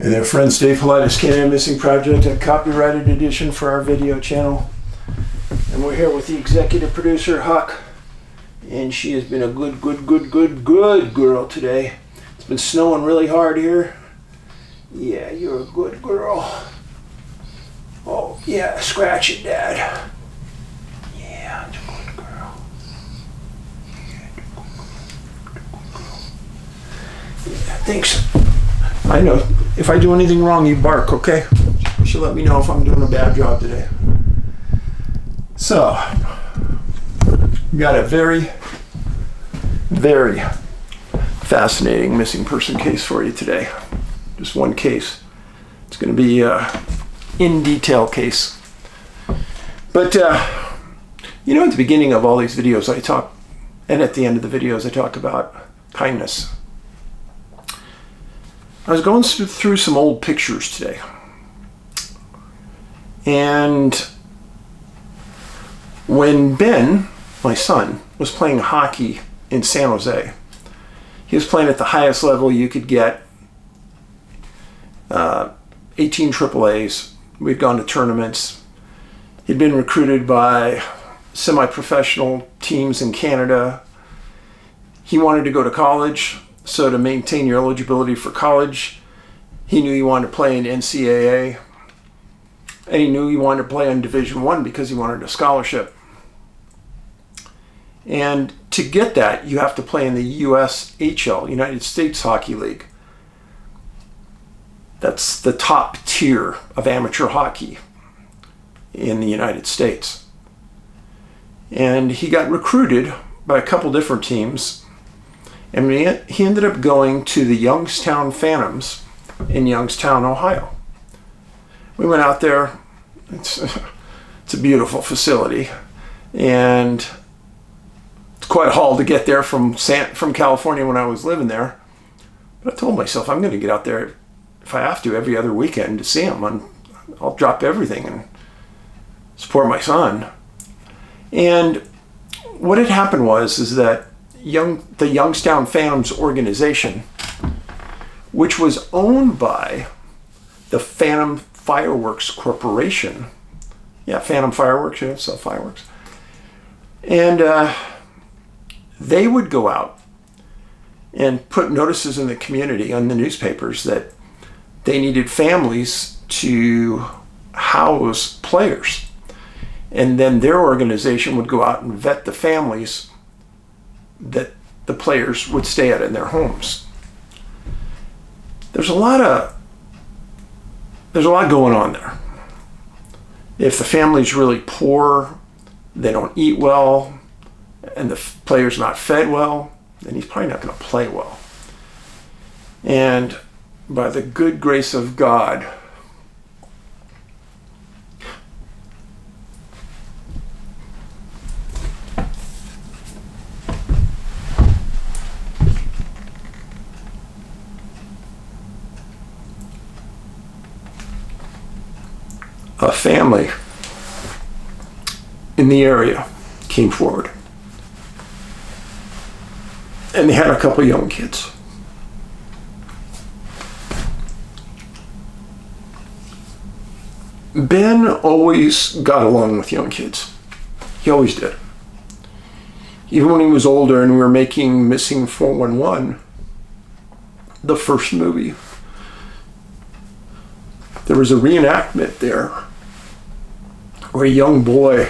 Hey there friends, Dave Paulides, CanAm Missing Project, a copyrighted edition for our video channel. And we're here with the executive producer, Huck. And she has been a good girl today. It's been snowing really hard here. Yeah, you're a good girl. Oh, yeah, scratch it, Dad. Yeah, it's a good girl. Yeah, thanks. I know, if I do anything wrong, you bark, okay? You should let me know if I'm doing a bad job today. So, we got a very fascinating missing person case for you today. Just one case. It's going to be an in detail case. But, you know, at the beginning of all these videos I talk, and at the end of the videos I talk about kindness. I was going through some old pictures today, and when Ben, my son, was playing hockey in San Jose, he was playing at the highest level you could get, 18 AAAs. We'd gone to tournaments. He'd been recruited by semi-professional teams in Canada. He wanted to go to college. So to maintain your eligibility for college, he knew he wanted to play in NCAA, and he knew he wanted to play in Division I because he wanted a scholarship. And to get that, you have to play in the USHL, United States Hockey League. That's the top tier of amateur hockey in the United States. And he got recruited by a couple different teams. And he ended up going to the Youngstown Phantoms in Youngstown, Ohio. We went out there. It's a beautiful facility. And it's quite a haul to get there from California when I was living there. But I told myself I'm going to get out there, if I have to, every other weekend to see him. I'll drop everything and support my son. And what had happened is that the Youngstown Phantoms organization, which was owned by the Phantom Fireworks Corporation. Yeah, Phantom Fireworks, yeah, sell fireworks. And they would go out and put notices in the community on the newspapers that they needed families to house players. And then their organization would go out and vet the families that the players would stay at in their homes. There's a lot going on there. If the family's really poor, they don't eat well, and the player's not fed well, then he's probably not going to play well. And by the good grace of God, a family in the area came forward, and they had a couple young kids. Ben always got along with young kids. He always did. Even when he was older and we were making Missing 411, the first movie, there was a reenactment there where a young boy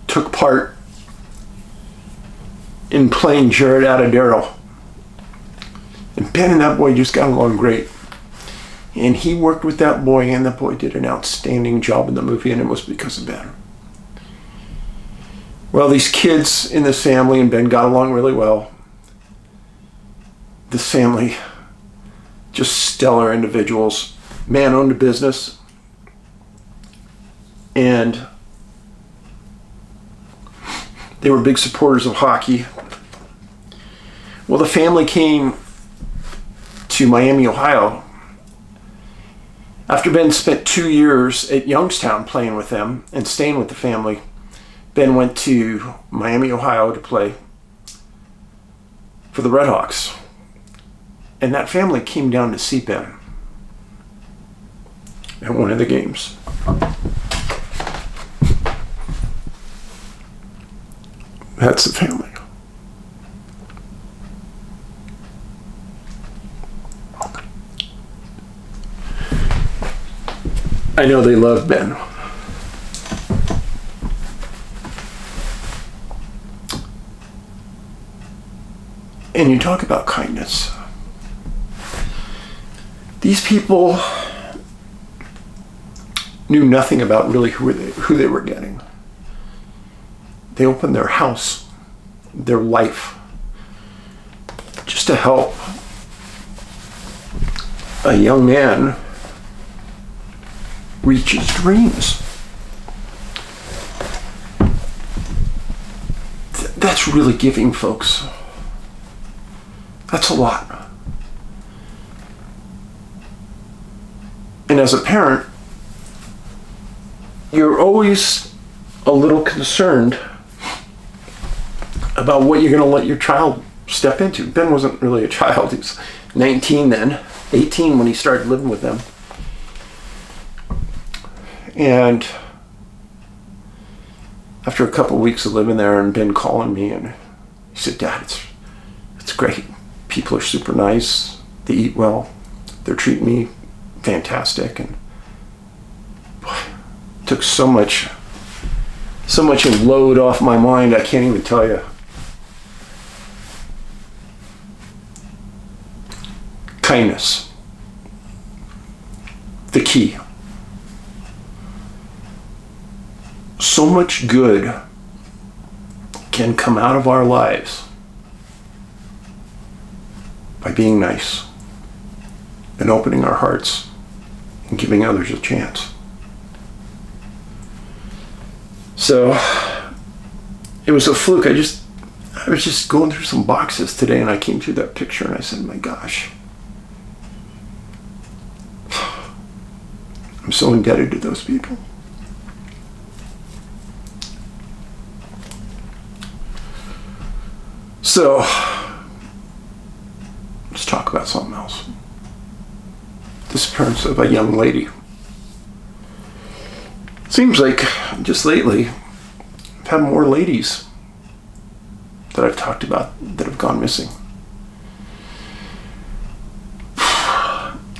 took part in playing Jared Attadero. And Ben and that boy just got along great. And he worked with that boy, and that boy did an outstanding job in the movie, and it was because of Ben. Well, these kids in this family and Ben got along really well. This family, just stellar individuals. Man owned a business, and they were big supporters of hockey. Well, the family came to Miami, Ohio. After Ben spent 2 years at Youngstown playing with them and staying with the family, Ben went to Miami, Ohio to play for the Redhawks. And that family came down to see Ben. at one of the games. That's the family. I know they love Ben. And you talk about kindness. These people knew nothing about really who they were getting. They opened their house, their life, just to help a young man reach his dreams. That's really giving, folks. That's a lot. And as a parent, you're always a little concerned about what you're going to let your child step into. Ben wasn't really a child. He was 19 then, 18 when he started living with them. And after a couple of weeks of living there and Ben calling me, and he said, "Dad, it's great. People are super nice. They eat well. They're treating me fantastic." And boy, it took so much load off my mind, I can't even tell you. Kindness. The key. So much good can come out of our lives by being nice and opening our hearts and giving others a chance. So it was a fluke. I was just going through some boxes today, and I came through that picture and I said, my gosh, I'm so indebted to those people. So let's talk about something else. Disappearance of a young lady. Seems like just lately I've had more ladies that I've talked about that have gone missing.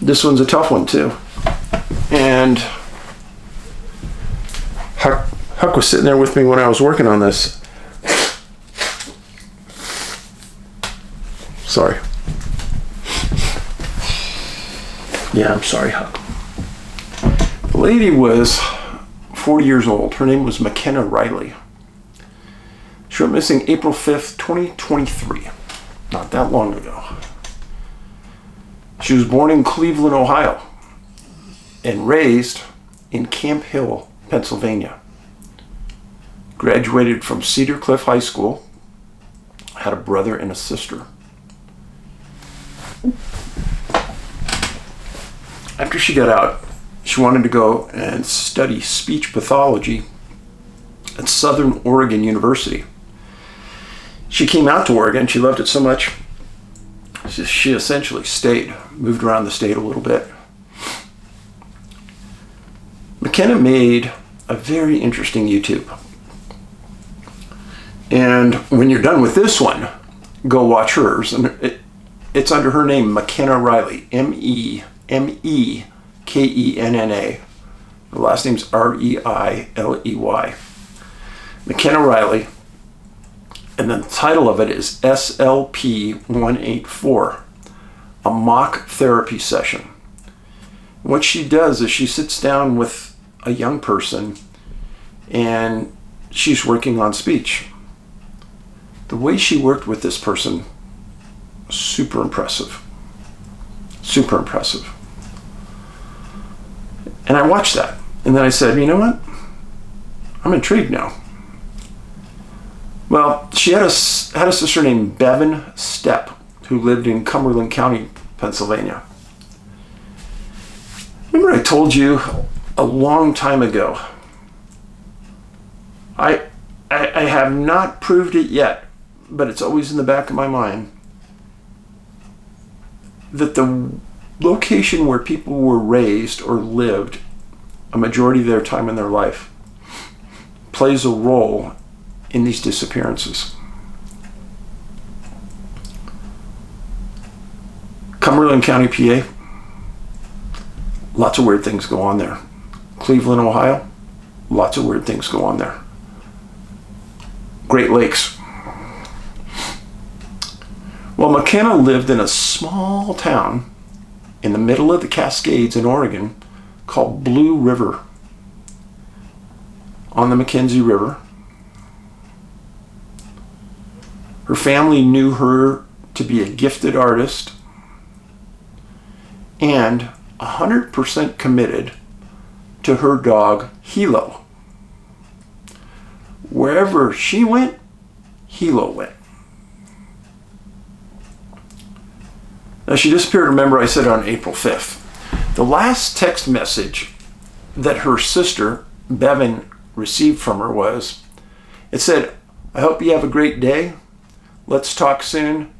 This one's a tough one too. And Huck was sitting there with me when I was working on this. Sorry. Yeah, I'm sorry, Huck. The lady was 40 years old. Her name was McKenna Reilly. She went missing April 5th, 2023. Not that long ago. She was born in Cleveland, Ohio, and raised in Camp Hill, Pennsylvania. Graduated from Cedar Cliff High School. Had a brother and a sister. After she got out, she wanted to go and study speech pathology at Southern Oregon University. She came out to Oregon. She loved it so much, she essentially stayed, moved around the state a little bit. McKenna made a very interesting YouTube. And when you're done with this one, go watch hers. And it's under her name, McKenna Riley, M-E-Kenna. The last name's R-E-I-L-E-Y. McKenna Riley. And the title of it is SLP-184, a mock therapy session. What she does is she sits down with a young person and she's working on speech. The way she worked with this person, super impressive. Super impressive. And I watched that. And then I said, you know what? I'm intrigued now. Well, she had a sister named Bevan Stepp who lived in Cumberland County, Pennsylvania. Remember I told you a long time ago, I have not proved it yet, but it's always in the back of my mind, that the location where people were raised or lived a majority of their time in their life, plays a role in these disappearances. Cumberland County, PA, lots of weird things go on there. Cleveland, Ohio, lots of weird things go on there. Great Lakes. Well, McKenna lived in a small town in the middle of the Cascades in Oregon called Blue River, on the Mackenzie River. Her family knew her to be a gifted artist and 100% committed to her dog, Hilo. Wherever she went, Hilo went. Now, she disappeared, remember I said, on April 5th. The last text message that her sister, Bevan, received from her was, it said, "I hope you have a great day. Let's talk soon.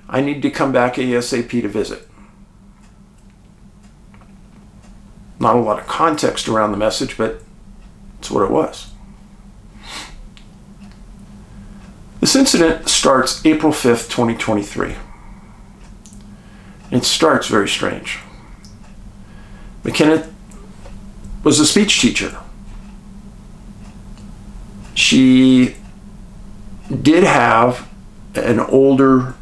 I need to come back ASAP to visit." Not a lot of context around the message, but it's what it was. This incident starts April 5th, 2023. It starts very strange. McKenna was a speech teacher. She did have an older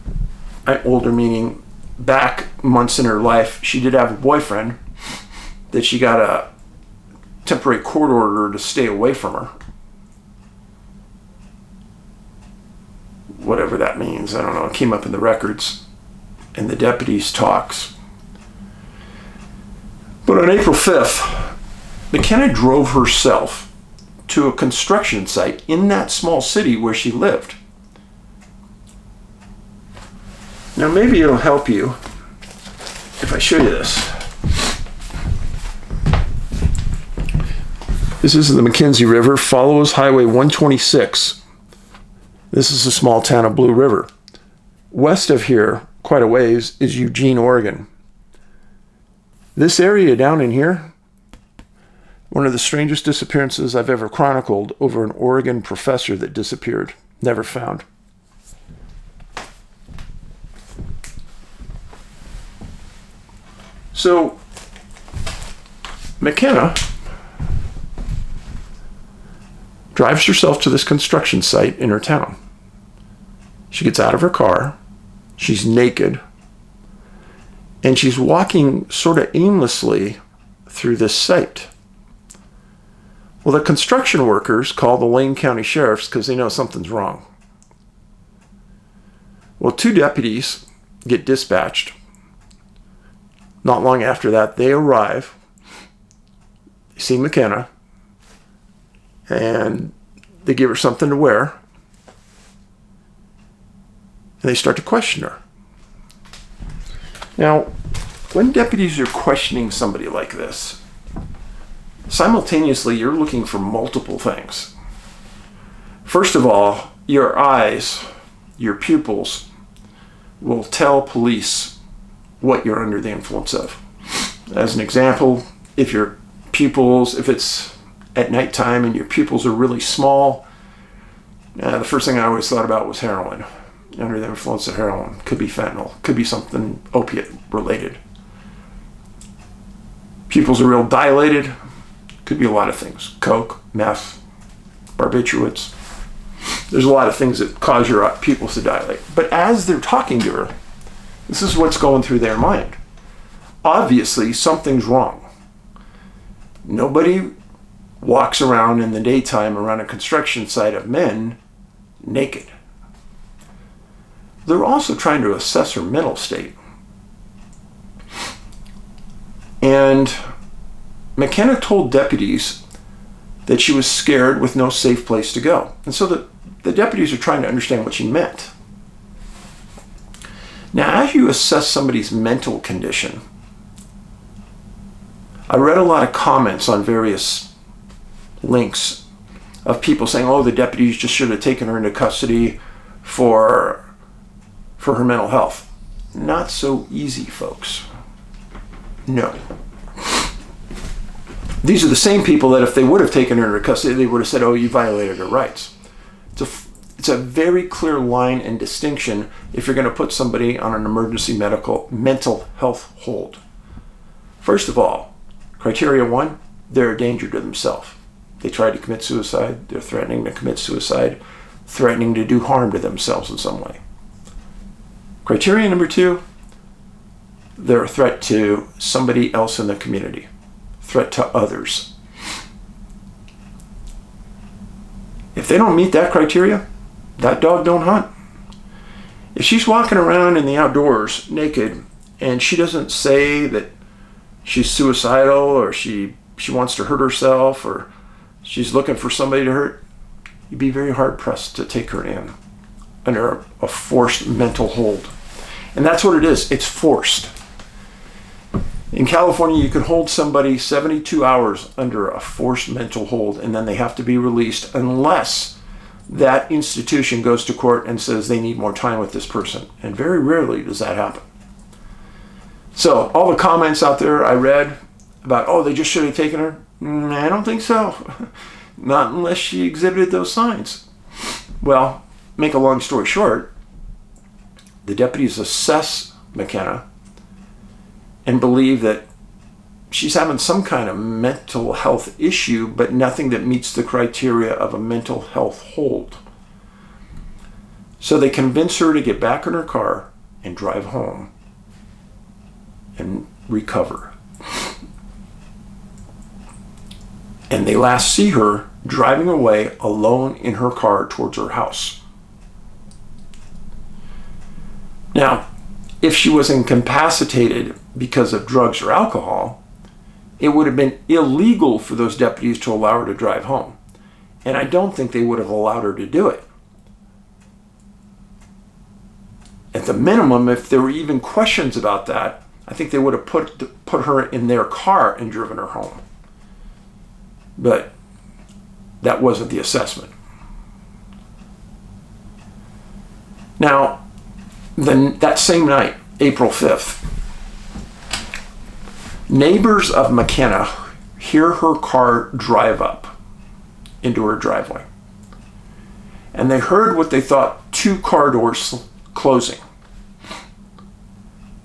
meaning back months in her life, she did have a boyfriend that she got a temporary court order to stay away from her. Whatever that means, I don't know. It came up in the records and the deputies' talks. But on April 5th, McKenna drove herself to a construction site in that small city where she lived. Now maybe it'll help you if I show you this. This is the Mackenzie River, follows Highway 126. This is the small town of Blue River. West of here, quite a ways, is Eugene, Oregon. This area down in here, one of the strangest disappearances I've ever chronicled over an Oregon professor that disappeared, never found. So, McKenna drives herself to this construction site in her town. She gets out of her car, she's naked, and she's walking sort of aimlessly through this site. Well, the construction workers call the Lane County Sheriffs because they know something's wrong. Well, 2 deputies get dispatched. Not long after that, they arrive, they see McKenna, and they give her something to wear, and they start to question her. Now, when deputies are questioning somebody like this, simultaneously you're looking for multiple things. First of all, your eyes, your pupils, will tell police what you're under the influence of. As an example, if it's at nighttime and your pupils are really small, the first thing I always thought about was heroin. Under the influence of heroin. Could be fentanyl. Could be something opiate related. Pupils are real dilated. Could be a lot of things. Coke, meth, barbiturates. There's a lot of things that cause your pupils to dilate. But as they're talking to her, this is what's going through their mind. Obviously, something's wrong. Nobody walks around in the daytime around a construction site of men naked. They're also trying to assess her mental state. And McKenna told deputies that she was scared with no safe place to go. And so the deputies are trying to understand what she meant. Now, as you assess somebody's mental condition, I read a lot of comments on various links of people saying, oh, the deputies just should have taken her into custody for her mental health. Not so easy, folks. No. These are the same people that if they would have taken her into custody, they would have said, oh, you violated her rights. It's a very clear line and distinction if you're going to put somebody on an emergency mental health hold. First of all, criteria 1, they're a danger to themselves. They tried to commit suicide, they're threatening to commit suicide, threatening to do harm to themselves in some way. Criteria number 2, they're a threat to somebody else in the community, threat to others. If they don't meet that criteria, that dog don't hunt. If she's walking around in the outdoors naked and she doesn't say that she's suicidal or she wants to hurt herself or she's looking for somebody to hurt, you'd be very hard pressed to take her in under a forced mental hold. And that's what it is. It's forced. In California, you can hold somebody 72 hours under a forced mental hold, and then they have to be released unless that institution goes to court and says they need more time with this person. And very rarely does that happen. So all the comments out there I read about, oh, they just should have taken her. I don't think so. Not unless she exhibited those signs. Well, make a long story short, the deputies assess McKenna and believe that she's having some kind of mental health issue, but nothing that meets the criteria of a mental health hold. So they convince her to get back in her car and drive home and recover. And they last see her driving away alone in her car towards her house. Now, if she was incapacitated because of drugs or alcohol, it would have been illegal for those deputies to allow her to drive home. And I don't think they would have allowed her to do it. At the minimum, if there were even questions about that, I think they would have put her in their car and driven her home. But that wasn't the assessment. Now, that same night, April 5th, neighbors of McKenna hear her car drive up into her driveway. And they heard what they thought 2 car doors closing.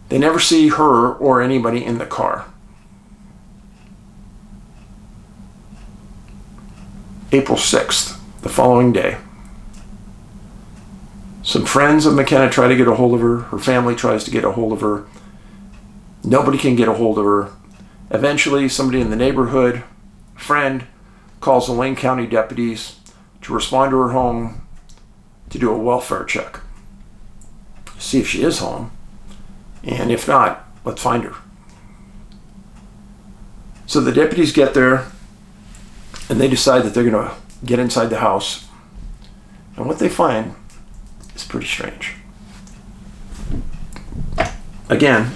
They never see her or anybody in the car. April 6th, the following day, some friends of McKenna try to get a hold of her. Her family tries to get a hold of her. Nobody can get a hold of her. Eventually, somebody in the neighborhood, a friend, calls the Lane County deputies to respond to her home to do a welfare check. See if she is home. And if not, let's find her. So the deputies get there and they decide that they're going to get inside the house. And what they find is pretty strange. Again,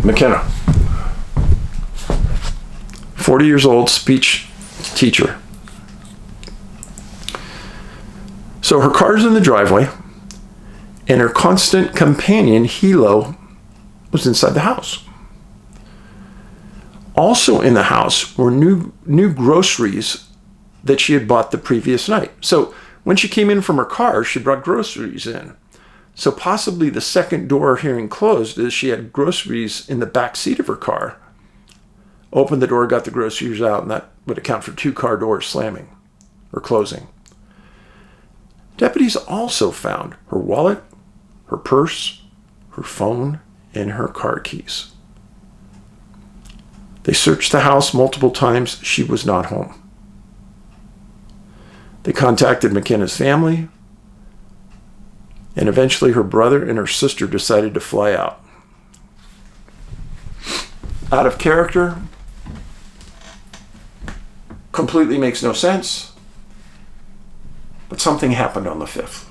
McKenna, 40 years old, speech teacher. So her car's in the driveway, and her constant companion, Hilo, was inside the house. Also in the house were new groceries that she had bought the previous night. So when she came in from her car, she brought groceries in. So possibly the second door hearing closed is she had groceries in the back seat of her car. Opened the door, got the groceries out, and that would account for 2 car doors slamming or closing. Deputies also found her wallet, her purse, her phone, and her car keys. They searched the house multiple times. She was not home. They contacted McKenna's family, and eventually her brother and her sister decided to fly out. Out of character, completely makes no sense, but something happened on the 5th.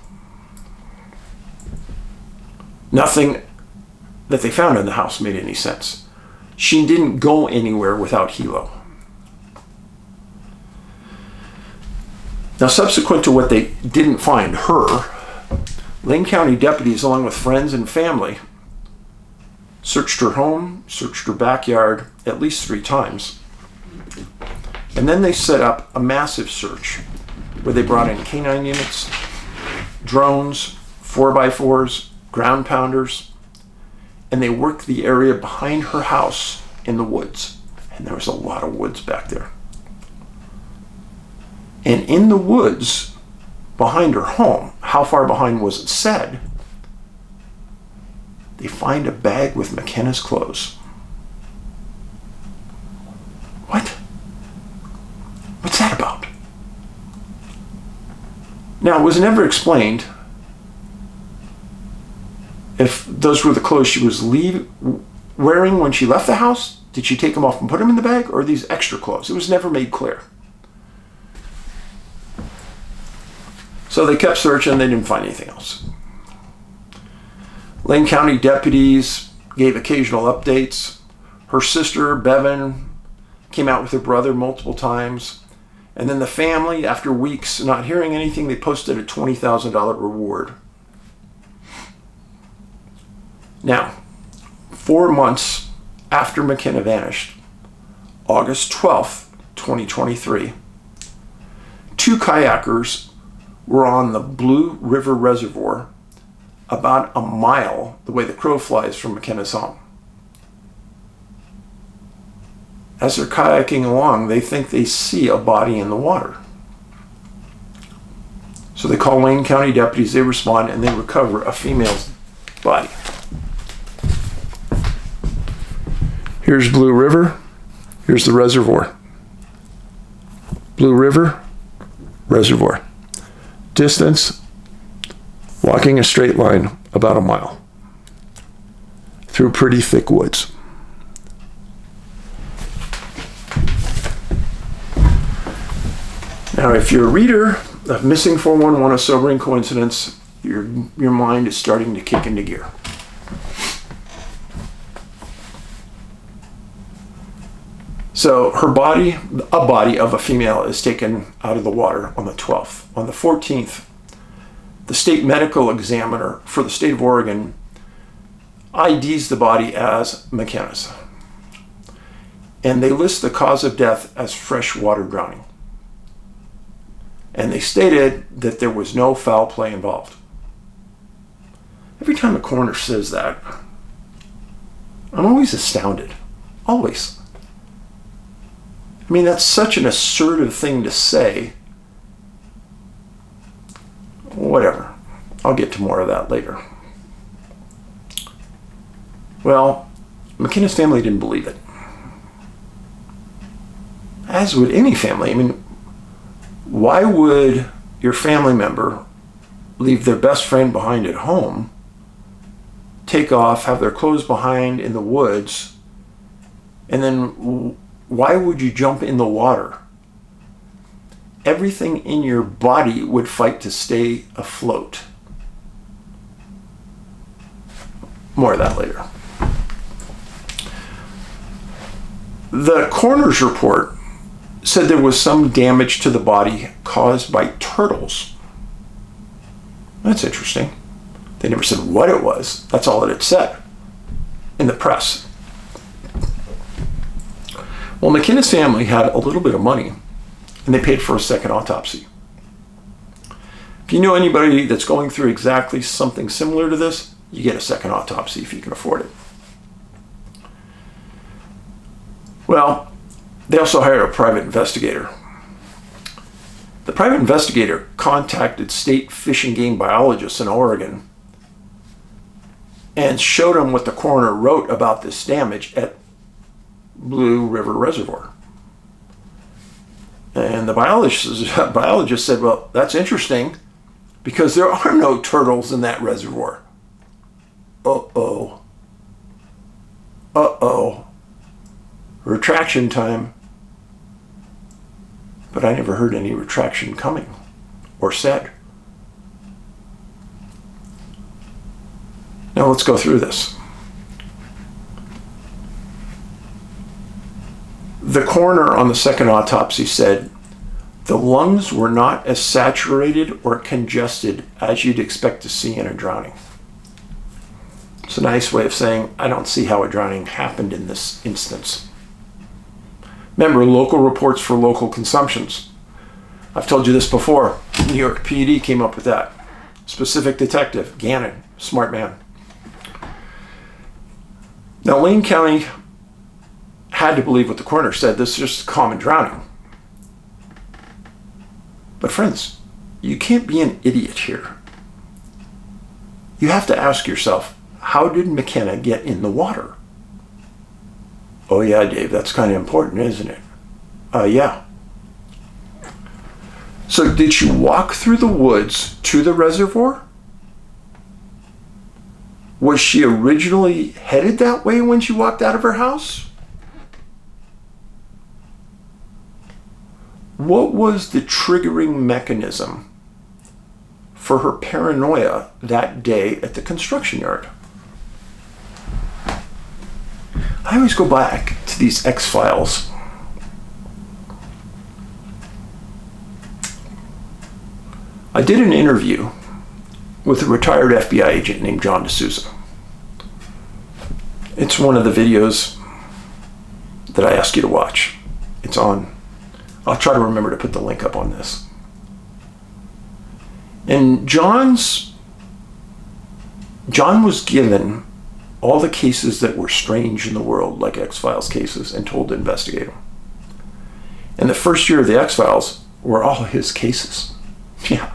Nothing that they found in the house made any sense. She didn't go anywhere without Hilo. Now, subsequent to what they didn't find her, Lane County deputies, along with friends and family, searched her home, searched her backyard at least 3 times, And then they set up a massive search where they brought in canine units, drones, 4x4s, ground pounders, and they worked the area behind her house in the woods. And there was a lot of woods back there. And in the woods behind her home, how far behind was it said, they find a bag with McKenna's clothes. What? What's that about? Now, it was never explained if those were the clothes she was wearing when she left the house. Did she take them off and put them in the bag, or these extra clothes? It was never made clear. So they kept searching, they didn't find anything else. Lane County deputies gave occasional updates. Her sister, Bevan, came out with her brother multiple times. And then the family, after weeks not hearing anything, they posted a $20,000 reward. Now, 4 months after McKenna vanished, August 12th, 2023, 2 kayakers were on the Blue River Reservoir about a mile the way the crow flies from McKenna's home. As they're kayaking along, they think they see a body in the water. So they call Lane County deputies, they respond, and they recover a female's body. Here's Blue River, here's the reservoir. Blue River, reservoir. Distance, walking a straight line, about a mile. Through pretty thick woods. Now, if you're a reader of Missing 411, A Sobering Coincidence, your mind is starting to kick into gear. So her body, a body of a female, is taken out of the water on the 12th. On the 14th, the state medical examiner for the state of Oregon IDs the body as McKenna's. And they list the cause of death as freshwater drowning. And they stated that there was no foul play involved. Every time a coroner says that, I'm always astounded. Always. I mean, that's such an assertive thing to say. Whatever. I'll get to more of that later. Well, McKenna's family didn't believe it. As would any family. I mean, why would your family member leave their best friend behind at home, take off, have their clothes behind in the woods, and then why would you jump in the water? Everything in your body would fight to stay afloat. More of that later. The coroner's report said there was some damage to the body caused by turtles. That's interesting. They never said what it was. That's all that it said in the press. Well, McKenna's family had a little bit of money, and they paid for a second autopsy. If you know anybody that's going through exactly something similar to this, you get a second autopsy if you can afford it. Well, they also hired a private investigator. The private investigator contacted state fish and game biologists in Oregon and showed them what the coroner wrote about this damage at Blue River Reservoir. And the biologist said, well, that's interesting because there are no turtles in that reservoir. Uh-oh. Uh-oh. Retraction time. But I never heard any retraction coming or said. Now let's go through this. The coroner on the second autopsy said the lungs were not as saturated or congested as you'd expect to see in a drowning. It's a nice way of saying I don't see how a drowning happened in this instance. Remember, local reports for local consumptions. I've told you this before. New York PD came up with that. Specific detective, Gannon, smart man. Now, Lane County had to believe what the coroner said. This is just common drowning. But friends, you can't be an idiot here. You have to ask yourself, how did McKenna get in the water? Oh yeah, Dave, that's kind of important, isn't it? Yeah. So did she walk through the woods to the reservoir? Was she originally headed that way when she walked out of her house? What was the triggering mechanism for her paranoia that day at the construction yard? I always go back to these X-Files. I did an interview with a retired FBI agent named John D'Souza. It's one of the videos that I ask you to watch. It's on. I'll try to remember to put the link up on this. And John was given all the cases that were strange in the world, like X-Files cases, and told to investigate them. And the first year of the X-Files were all his cases. Yeah.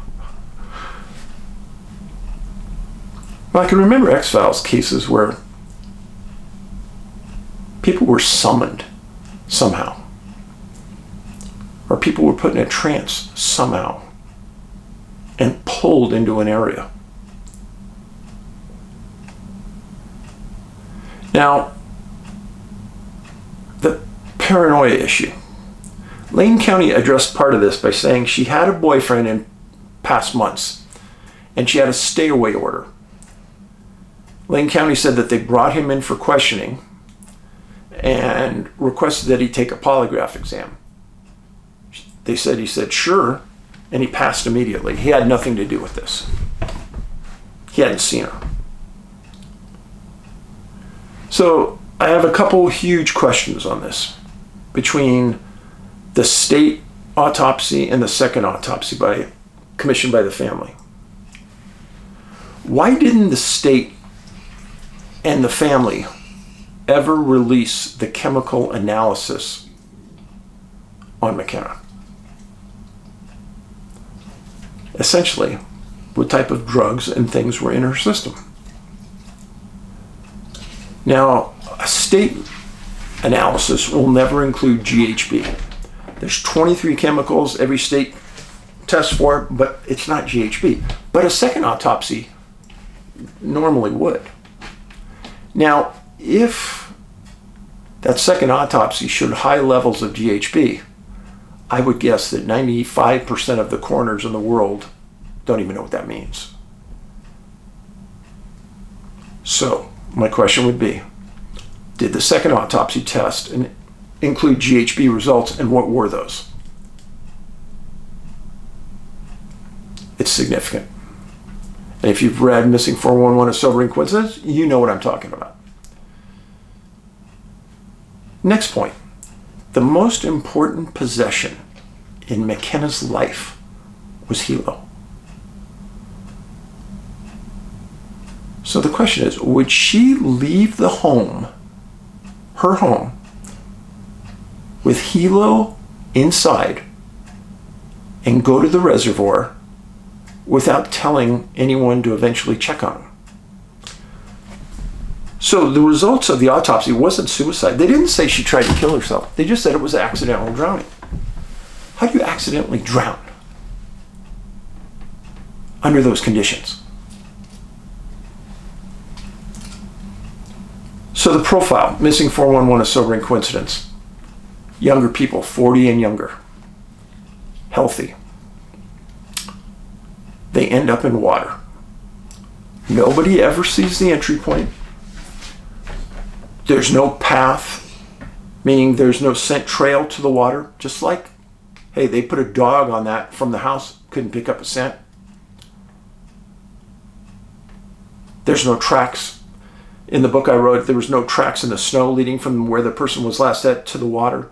Well, I can remember X-Files cases where people were summoned somehow, or people were put in a trance somehow and pulled into an area. Now, the paranoia issue. Lane County addressed part of this by saying she had a boyfriend in past months and she had a stay away order. Lane County said that they brought him in for questioning and requested that he take a polygraph exam. He said sure, and he passed immediately. He had nothing to do with this. He hadn't seen her. So I have a couple huge questions on this between the state autopsy and the second autopsy commissioned by the family. Why didn't the state and the family ever release the chemical analysis on McKenna? Essentially, what type of drugs and things were in her system. Now, a state analysis will never include GHB. There's 23 chemicals every state tests for, but it's not GHB. But a second autopsy normally would. Now, if that second autopsy showed high levels of GHB, I would guess that 95% of the coroners in the world don't even know what that means. So, my question would be, did the second autopsy test include GHB results, and what were those? It's significant. And if you've read Missing 411: A Sobering Coincidence, you know what I'm talking about. Next point. The most important possession in McKenna's life was Hilo. So the question is, would she leave the home, her home, with Hilo inside and go to the reservoir without telling anyone to eventually check on him? So the results of the autopsy wasn't suicide. They didn't say she tried to kill herself. They just said it was accidental drowning. How do you accidentally drown under those conditions? So the profile, Missing 411: A Sobering Coincidence. Younger people, 40 and younger. Healthy. They end up in water. Nobody ever sees the entry point. There's no path, meaning there's no scent trail to the water. Just like, hey, they put a dog on that from the house, couldn't pick up a scent. There's no tracks. In the book I wrote, there was no tracks in the snow leading from where the person was last at to the water.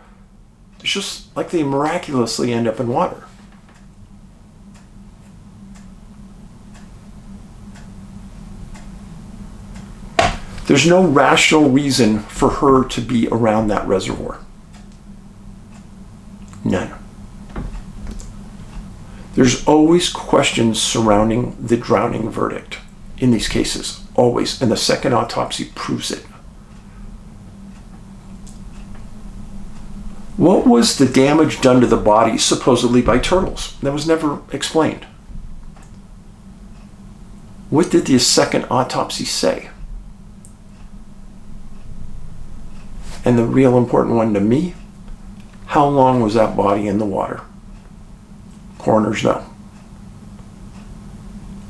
It's just like they miraculously end up in water. There's no rational reason for her to be around that reservoir. None. There's always questions surrounding the drowning verdict in these cases, always, and the second autopsy proves it. What was the damage done to the body supposedly by turtles? That was never explained. What did the second autopsy say? And the real important one to me, how long was that body in the water? Coroners know.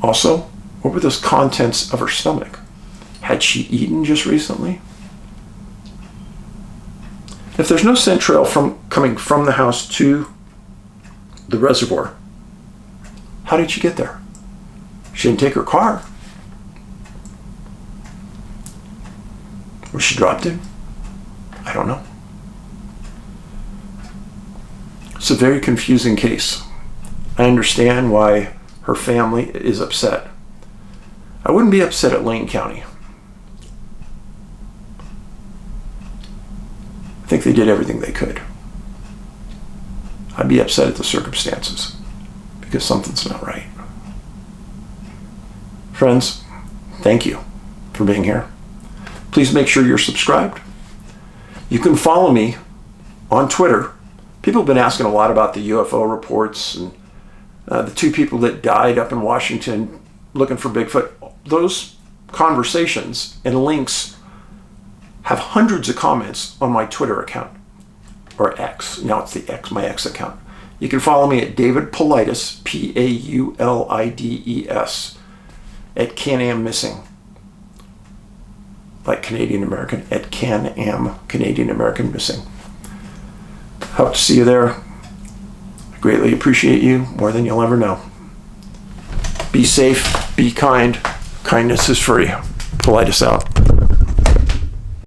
Also, what were those contents of her stomach? Had she eaten just recently? If there's no scent trail coming from the house to the reservoir, how did she get there? She didn't take her car. Was she dropped in? I don't know. It's a very confusing case. I understand why her family is upset. I wouldn't be upset at Lane County. I think they did everything they could. I'd be upset at the circumstances because something's not right. Friends, thank you for being here. Please make sure you're subscribed. You can follow me on Twitter. People have been asking a lot about the UFO reports and the two people that died up in Washington looking for Bigfoot. Those conversations and links have hundreds of comments on my Twitter account, or X. Now it's the X, my X account. You can follow me at David Paulides, Paulides, at CanAm Missing, like Canadian American, at CanAm, Canadian American Missing. Hope to see you there. I greatly appreciate you more than you'll ever know. Be safe, be kind. Kindness is free. Paulides out.